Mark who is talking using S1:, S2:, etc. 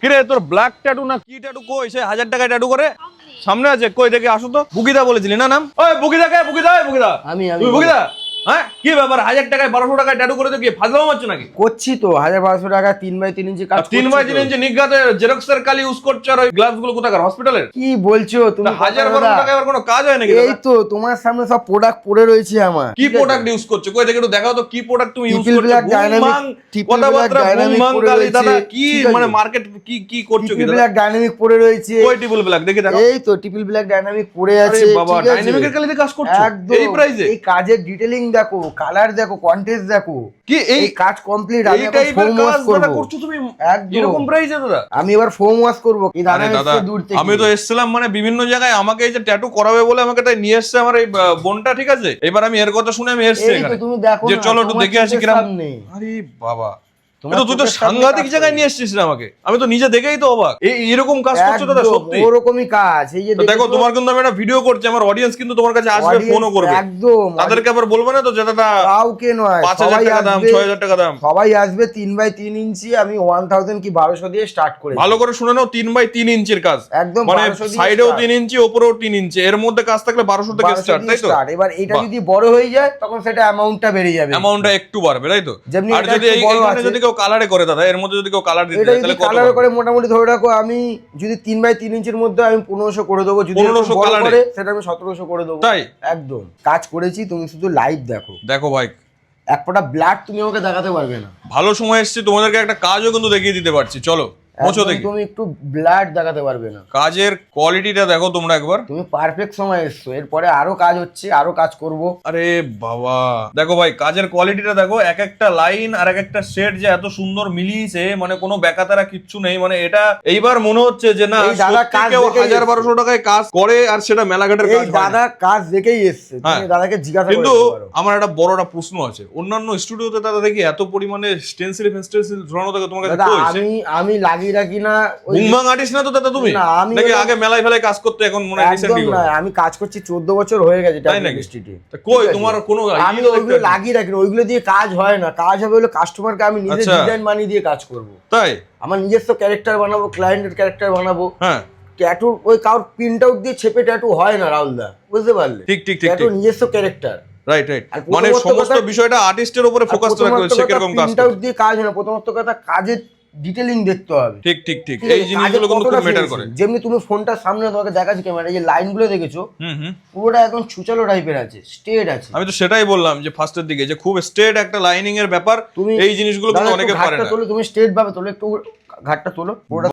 S1: কিরে তোর black tattoo না কি ট্যাটু কই সে 1000 টাকায় ট্যাটু করে সামনে আছে কই দেখি আসো তো বুকিদা বলেছিলি না নাম ওই বুকিদা কে বুকিদা ওই বুকিদা
S2: আমি
S1: তুই বুকিদা হ্যাঁ কি ব্যাপার 1000 টাকায় 1200 টাকায় ট্যাটু করে তো কি ফাজলামো মারছো নাকি
S2: করছি তো 1200 টাকা 3x3 ইঞ্চি কাজ
S1: 3x3 ইঞ্চি নিগাতে জেরক্সের কালি ইউজ করছো আর ওই গ্লাভস গুলো কোথাকার হসপিটালের
S2: কি বলছো তুমি
S1: 1000-1200 টাকায় আর কোনো কাজ হয় নাকি
S2: এই তো তোমার সামনে সব প্রোডাক্ট পড়ে রয়েছে আমার
S1: কি প্রোডাক্ট ইউজ করছো কই দেখে একটু দেখাও তো কি প্রোডাক্ট তুমি ইউজ
S2: Triple
S1: করছো
S2: Black Dynamic, Triple Black Dynamic পড়ে
S1: কালি
S2: রয়েছে,
S1: দাদা কি
S2: ঠিক আছে?
S1: মানে মার্কেট কি কি করছো কি
S2: ট্রিপল
S1: দাদা
S2: ব্ল্যাক ডাইনামিক পড়ে রয়েছে
S1: কই টিপল ব্ল্যাক দেখি দেখাও
S2: এই তো ট্রিপল ব্ল্যাক ডাইনামিক পড়ে
S1: আরে
S2: আছে
S1: বাবা
S2: ঠিক আছে?
S1: ডাইনামিকের কালিতে কাজ করছো
S2: একদম
S1: এই প্রাইসে
S2: এই কাজের ডিটেইলিং দেখো কালার দেখো কন্টেস্ট দেখো
S1: কি
S2: এই কাজ কমপ্লিট আমি
S1: এই
S2: এখন
S1: টাইপের
S2: ফোম
S1: কাজ
S2: ওয়াশ
S1: দাদা
S2: করব
S1: করছো তুমি
S2: একদম
S1: এরকম প্রাইসে দাদা
S2: আমি এবার ফোম ওয়াশ করব এই দাদা
S1: আরে দাদা
S2: এসে দূর থেকে
S1: আমি তো এসেছিলাম মানে বিভিন্ন জায়গায় আমাকে এই যে ট্যাটু করাবে বলে আমাকে তাই নিয়ে এসেছে আমার এই বোনটা ঠিক আছে এবার আমি এর কথা শুনে আমি এসেছি
S2: এই তো
S1: এখানে
S2: তুমি দেখো
S1: যে
S2: না,
S1: চলো একটু
S2: তোমার
S1: দেখে আসি
S2: চোখের
S1: কিরকম
S2: সামনে।
S1: আরে বাবা
S2: তোমার
S1: তুই তো
S2: চোখের সামনে
S1: সাংঘাতিক
S2: কাজ
S1: জায়গায়
S2: করবে।
S1: নিয়ে এসেছিস রে আমাকে আমি তো নিজে দেখেই তো অবাক এই এরকম কাজ করছো দাদা
S2: একদম,
S1: সত্যি
S2: ওরকমই কাজ এই যে
S1: তো দেখো
S2: দেখেছো,
S1: তোমার কিন্তু আমি একটা ভিডিও করছি আমার অডিয়েন্স কিন্তু তোমার কাছে আসবে
S2: audience
S1: ফোনও করবে
S2: একদম
S1: তাদেরকে আবার বলবে না তো যেটা
S2: কাউকে নয়
S1: 5000
S2: সবাই
S1: টাকা দাম
S2: আসবে
S1: 6000 টাকা দাম
S2: সবাই আসবে 3x3 ইঞ্চি আমি 1000 কি 1200 দিয়ে স্টার্ট করি
S1: ভালো করে শুনে নাও 3x3 ইঞ্চির কাজ
S2: একদম
S1: মানে
S2: 1200 দিয়ে
S1: সাইডেও
S2: start।
S1: 3 ইঞ্চি ওপরেও 3 ইঞ্চি এর মধ্যে কাজ থাকলে 1200 থেকে
S2: 1200
S1: স্টার্ট
S2: দিয়ে
S1: তাই তো
S2: start। এবার এটা
S1: বাহ।
S2: যদি বড় হয়ে যায় তখন সেটা অ্যামাউন্টটা বেড়ে যাবে
S1: অ্যামাউন্টটা একটু বাড়বে তাই তো
S2: যেমনি
S1: আর
S2: এটা
S1: যদি
S2: একটু বড়
S1: এইখানে
S2: আছে।
S1: যদি কেউ কালারে করে দাদা এর মধ্যে যদি কেউ কালার দিতে
S2: এটা
S1: চায়
S2: যদি
S1: তাহলে কত
S2: কালার
S1: করে
S2: করে মোটামুটি ধরে রাখো আমি যদি 3x3 ইঞ্চির মধ্যে আমি 1500 করে দেবো যদি
S1: 1500
S2: একটু বড়
S1: colour এ?
S2: করে সেটা আমি 1700 করে দেবো
S1: তাই
S2: একদম কাজ করেছি তুমি শুধু লাইভ দেখো
S1: দেখো ভাই
S2: এক ফোঁটা ব্লাড তুমি আমাকে দেখাতে পারবে না
S1: ভালো সময় এসেছি তোমাদেরকে একটা কাজও কিন্তু দেখিয়ে দিতে পারছি চলো মোছো
S2: একদম
S1: দেখি
S2: তুমি একটু ব্লাড দেখাতে পারবে না
S1: কাজের কোয়ালিটিটা দেখো তোমরা একবার
S2: তুমি পারফেক্ট সময় এসছো এরপরে আরো কাজ হচ্ছে আরো কাজ করব
S1: আরে বাবা দেখো ভাই কাজের কোয়ালিটিটা দেখো এক একটা লাইন আর এক একটা শেড যে এত সুন্দর মিলিয়েছে মানে কোনো বেকাতারা কিচ্ছু নেই মানে এটা এইবার মনে হচ্ছে যে না
S2: এই দাদা
S1: সত্যি
S2: কাজ
S1: কেউ
S2: দেখেই
S1: 1000-1200 টাকায় কাজ করে আর সেটা মেলাঘাটের
S2: এই
S1: কাজ হয় না।
S2: দাদা কাজ দেখেই এসছে
S1: হ্যাঁ।
S2: তুমি দাদাকে জিজ্ঞাসা করে
S1: কিন্তু
S2: দেখতে পারো।
S1: আমার একটা বড় একটা প্রশ্ন আছে অন্যান্য স্টুডিওতে দাদা দেখি এত পরিমাণে স্টেনসিল ঝোলানো থাকে তোমার কাছে
S2: দাদা
S1: কই সে?
S2: আমি লাগিয়ে রাখি না ওই
S1: বুংবাং আর্টিস্ট না তো দাদা তুমি
S2: না, আমি
S1: নাকি
S2: ওরকম-
S1: আগে মেলায় ফেলায় কাজ করতে এখন মনে হয়
S2: একদম
S1: রিসেন্টলি
S2: না আমি কাজ করছি 14 বছর হয়ে গেছে
S1: তাই নাকি?
S2: ইন্ডাস্ট্রিতে
S1: কই তোমার কোনো
S2: আমি
S1: ইয়ে দেখতে
S2: ওইগুলো
S1: পাচ্ছি না।
S2: লাগিয়ে রাখি না, ওইগুলো দিয়ে কাজ হয় না কাজ হবে হলো কাস্টমারকে আমি নিজে
S1: আচ্ছা।
S2: ডিজাইন বানিয়ে দিয়ে কাজ করব
S1: তাই
S2: আমার নিজস্ব ক্যারেক্টার বানাবো ক্লায়েন্টের ক্যারেক্টার বানাবো
S1: হ্যাঁ
S2: ট্যাটু ওই কারোর প্রিন্ট আউট দিয়ে ছেপে ট্যাটু হয় না রাহুলদা বুঝতে পারলে
S1: ঠিক ঠিক ঠিক
S2: ট্যাটু
S1: ঠিক
S2: নিজস্ব ক্যারেক্টার
S1: রাইট রাইট
S2: আর
S1: মানে
S2: প্রথমত
S1: সমস্ত
S2: কথা-
S1: বিষয়টা আর্টিস্টের উপরে ফোকাস করা হয়েছে সে কিরকম কাজ
S2: প্রিন্ট
S1: করে।
S2: আউট দিয়ে কাজ হয় না প্রথমত কথা কাজের ডিটেইলিং দেখতে হবে
S1: ঠিক ঠিক ঠিক
S2: ঠিক
S1: এই
S2: আছে?
S1: জিনিসগুলো
S2: কাজের
S1: কিন্তু খুব
S2: কতটা
S1: ম্যাটার
S2: finishing।
S1: করে
S2: যেমনি তুমি ফোনটার সামনে তোমাকে দেখাচ্ছি ক্যামেরা এই লাইনগুলো দেখেছো
S1: হুম
S2: পুরোটা একদম ছুচালো টাইপের আছে স্টেট আছে
S1: আমি তো সেটাই বললাম যে ফার্স্টের দিকে যে খুব স্ট্রেট একটা লাইনিং এর ব্যাপার
S2: তুমি
S1: এই জিনিসগুলো কিন্তু
S2: দাদা,
S1: অনেকে
S2: একটু
S1: পারে
S2: ঘাটটা
S1: না
S2: তোলো তুমি স্টেট ভাবে তোলো একটু ঘাটটা তোলো পুরোটা